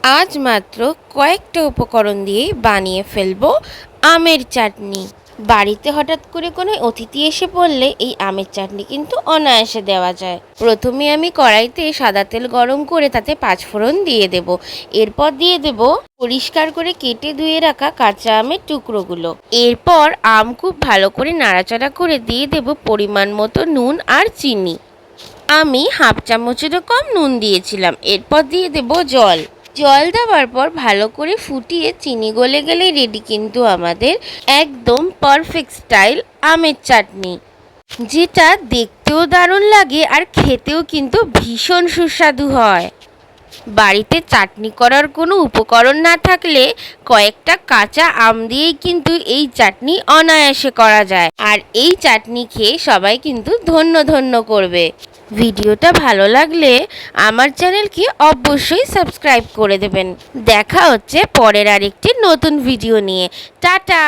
আজ মাত্র কয়েকটা উপকরণ দিয়েই বানিয়ে ফেলবো আমের চাটনি। বাড়িতে হঠাৎ করে কোনো অতিথি এসে পড়লে এই আমের চাটনি কিন্তু অনায়াসে দেওয়া যায়। প্রথমে আমি কড়াইতে সাদা তেল গরম করে তাতে পাঁচফোড়ন দিয়ে দেব। এরপর দিয়ে দেব পরিষ্কার করে কেটে ধুয়ে রাখা কাঁচা আমের টুকরোগুলো। এরপর আম খুব ভালো করে নাড়াচাড়া করে দিয়ে দেব পরিমাণ মতো নুন আর চিনি। আমি হাফ চামচেরও কম নুন দিয়েছিলাম। এরপর দিয়ে দেব জল। জল দেওয়ার পর ভালো করে ফুটিয়ে চিনি গলে গেলেই রেডি কিন্তু আমাদের একদম পারফেক্ট স্টাইল আমের চাটনি, যেটা দেখতেও দারুণ লাগে আর খেতেও কিন্তু ভীষণ সুস্বাদু হয়। বাড়িতে চাটনি করার কোনো উপকরণ না থাকলে কয়েকটা কাঁচা আম দিয়েই কিন্তু এই চাটনি অনায়াসে করা যায়, আর এই চাটনি খেয়ে সবাই কিন্তু ধন্য ধন্য করবে। ভিডিওটা ভালো লাগলে আমার চ্যানেলকে অবশ্যই সাবস্ক্রাইব করে দেবেন। দেখা হচ্ছে পরের আরেকটি নতুন ভিডিও নিয়ে। টাটা।